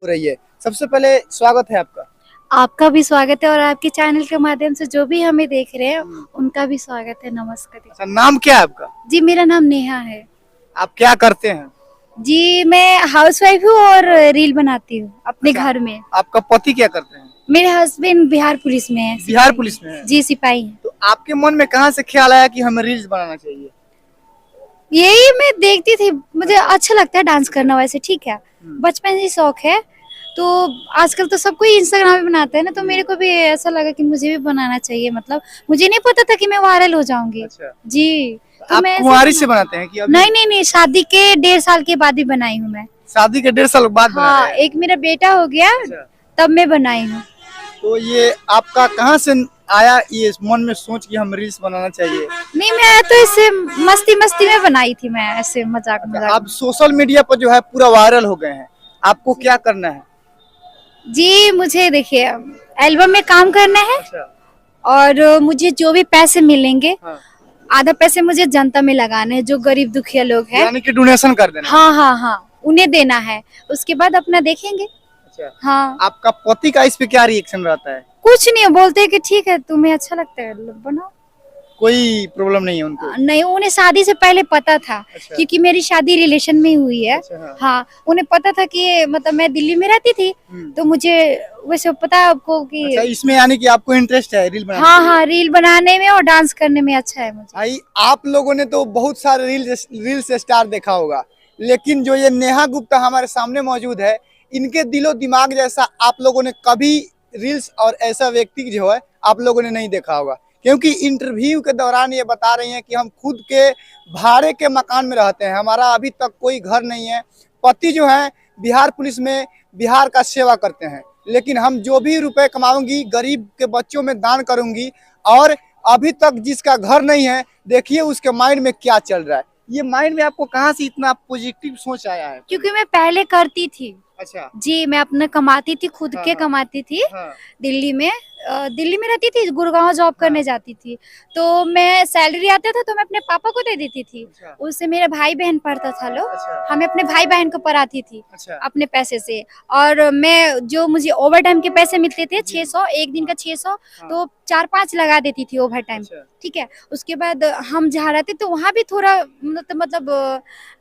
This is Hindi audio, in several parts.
हो रही है। सबसे पहले स्वागत है आपका। आपका भी स्वागत है और आपके चैनल के माध्यम से जो भी हमें देख रहे हैं उनका भी स्वागत है। नमस्कार अच्छा, नाम क्या है आपका? जी, मेरा नाम नेहा है। आप क्या करते हैं? जी, मैं हाउसवाइफ हूँ और रील बनाती हूँ अपने अच्छा, घर में। आपका पति क्या करते हैं? मेरे हस्बैंड बिहार पुलिस में है, बिहार सिपाही पुलिस में है। है। जी, सिपाही है। तो आपके मन में कहाँ से ख्याल आया कि हमें रील्स बनाना चाहिए? यही मैं देखती थी, मुझे अच्छा लगता है डांस करना वैसे, ठीक है, बचपन से शौक है। तो आजकल तो सब कोई इंस्टाग्राम पे बनाता है ना, तो मेरे को भी ऐसा लगा कि मुझे भी बनाना चाहिए। मतलब मुझे नहीं पता था कि मैं वायरल हो जाऊंगी। अच्छा, जी, तो आप मैं ऐसे कुंवारी से बनाती बनाते हैं कि अभी? नहीं नहीं नहीं, शादी के 1.5 साल के बाद ही बनाई हूँ मैं। शादी के 1.5 साल बाद बना हाँ, रहे हैं? एक मेरा बेटा हो गया अच्छा, तब मैं बनाई हूँ। तो ये आपका कहाँ से आया ये मन में सोच कि हम रील्स बनाना चाहिए? नहीं, मैं तो इसे मस्ती मस्ती में बनाई थी, मैं ऐसे मजाक अच्छा, मजाक आप में। सोशल मीडिया पर जो है पूरा वायरल हो गए हैं, आपको क्या करना है? जी, मुझे देखिए एल्बम में काम करना है अच्छा, और मुझे जो भी पैसे मिलेंगे हाँ, आधा पैसे मुझे जनता में लगाने हैं, जो गरीब दुखिया लोग हैं। यानी कि डोनेशन कर देना है। हाँ हाँ हाँ, उन्हें देना है। उसके बाद अपना देखेंगे। अच्छा, हाँ, आपका पति का इस पे क्या रिएक्शन रहता है? कुछ नहीं, बोलते हैं कि ठीक है, तुम्हें अच्छा लगता है बनाओ। कोई प्रॉब्लम नहीं है उनको? नहीं, उन्हें शादी से पहले पता था। अच्छा, क्योंकि मेरी शादी रिलेशन में हुई है। अच्छा, हाँ, हाँ, उन्हें पता था कि मतलब मैं दिल्ली में रहती थी, तो मुझे वैसे पता है आपको अच्छा, कि इसमें यानी कि आपको इंटरेस्ट है रील बनाने हाँ के लिए? हाँ, रील बनाने में और डांस करने में अच्छा है मुझे। भाई, आप लोगों ने तो बहुत सारे रील्स स्टार देखा होगा, लेकिन जो ये नेहा गुप्ता हमारे सामने मौजूद है, इनके दिलो दिमाग जैसा आप लोगों ने कभी रील्स और ऐसा व्यक्ति जो है आप लोगों ने नहीं देखा होगा। क्योंकि इंटरव्यू के दौरान ये बता रही हैं कि हम खुद के भाड़े के मकान में रहते हैं, हमारा अभी तक कोई घर नहीं है। पति जो है बिहार पुलिस में बिहार का सेवा करते हैं, लेकिन हम जो भी रुपए कमाऊंगी गरीब के बच्चों में दान करूंगी। और अभी तक जिसका घर नहीं है, देखिए उसके माइंड में क्या चल रहा है। ये माइंड में आपको कहाँ से इतना पॉजिटिव सोच आया है? क्योंकि मैं पहले करती थी। अच्छा, जी, मैं अपना कमाती थी, खुद हाँ, के हाँ, कमाती थी। हाँ, दिल्ली में दिल्ली में रहती थी, गुड़गांव जॉब करने हाँ, जाती थी। तो मैं सैलरी आता था तो मैं अपने पापा को दे देती थी। अच्छा, उससे मेरे भाई बहन पढ़ता था लोग। अच्छा, हमें अपने भाई बहन को पढ़ाती थी अच्छा, अपने पैसे से। और मैं जो मुझे ओवर टाइम के पैसे मिलते थे जी, 600, एक दिन का 600, हाँ, तो 4-5 लगा देती थी ओवर टाइम। अच्छा, ठीक है, उसके बाद हम जहाँ रहते तो वहाँ भी थोड़ा मतलब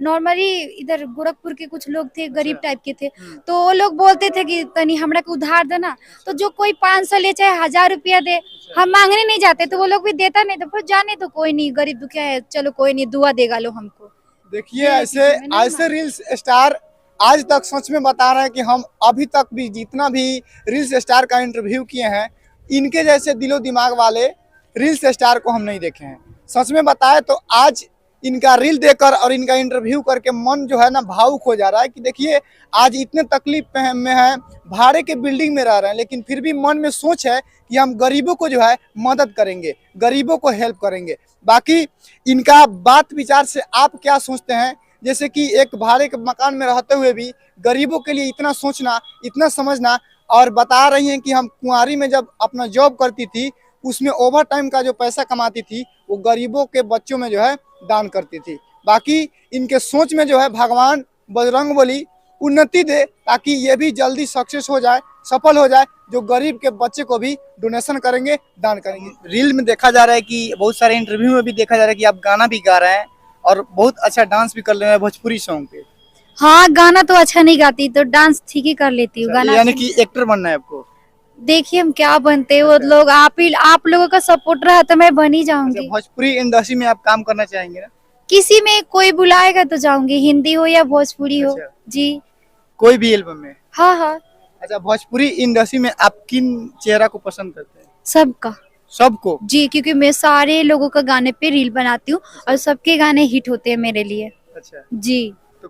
नॉर्मली इधर गोरखपुर के कुछ लोग थे, अच्छा, गरीब टाइप के थे। तो वो लोग बोलते थे कि तनी हमरा को उधार देना। तो जो कोई 500 ले चाहे 1000 रुपया दे, हम मांगने नहीं जाते, तो वो लोग भी देता नहीं, तो फिर जाने तो कोई नहीं, गरीब दुखिया है, चलो कोई नहीं, दुआ देगा लो हमको। देखिए ये रहती ऐसे थी, मैं नहीं ऐसे मांगती। रील्स स्टार आज तक सच में बता रहे हैं कि हम अभी तक भी जितना भी रील्स स्टार का इंटरव्यू किए हैं, इनके जैसे दिलो दिमाग वाले रील्स स्टार को हम नहीं देखे हैं। सच में बताए तो आज इनका रील देखकर और इनका इंटरव्यू करके मन जो है ना भावुक हो जा रहा है कि देखिए आज इतने तकलीफ में है, भाड़े के बिल्डिंग में रह रहे हैं, लेकिन फिर भी मन में सोच है कि हम गरीबों को जो है मदद करेंगे, गरीबों को हेल्प करेंगे। बाकी इनका बात विचार से आप क्या सोचते हैं? जैसे कि एक भाड़े के मकान में रहते हुए भी गरीबों के लिए इतना सोचना, इतना समझना। और बता रही हैं कि हम कुंवारी में जब अपना जॉब करती थी, उसमें ओवर टाइम का जो पैसा कमाती थी वो गरीबों के बच्चों में जो है दान करती थी। बाकी इनके सोच में जो है भगवान बजरंगबली उन्नति दे, ताकि ये भी जल्दी सक्सेस हो जाए, सफल हो जाए, जो गरीब के बच्चे को भी डोनेशन करेंगे, दान करेंगे। रील में देखा जा रहा है कि बहुत सारे इंटरव्यू में भी देखा जा रहा है कि आप गाना भी गा रहे हैं और बहुत अच्छा डांस भी कर रहे हैं भोजपुरी सॉन्ग पे। हाँ, गाना तो अच्छा नहीं गाती, तो डांस ठीक ही कर लेती हूँ, गाना यानी अच्छा कि नहीं। एक्टर बनना है आपको? देखिए हम क्या बनते हैं, वो अच्छा, लोग आप लोगों का सपोर्ट रहा तो मैं बन ही अच्छा, जाऊंगी। भोजपुरी इंडस्ट्री में आप काम करना चाहेंगे ना? किसी में कोई बुलाएगा तो जाऊंगी, हिंदी हो या भोजपुरी हो। अच्छा, जी, कोई भी एल्बम में? हाँ हाँ, अच्छा, भोजपुरी इंडस्ट्री में आप किन चेहरा को पसंद करते हैं? सबका। सबको? जी, क्योंकि मैं सारे लोगों का गाने पे रील बनाती हूँ और सबके गाने हिट होते हैं मेरे लिए। अच्छा, जी।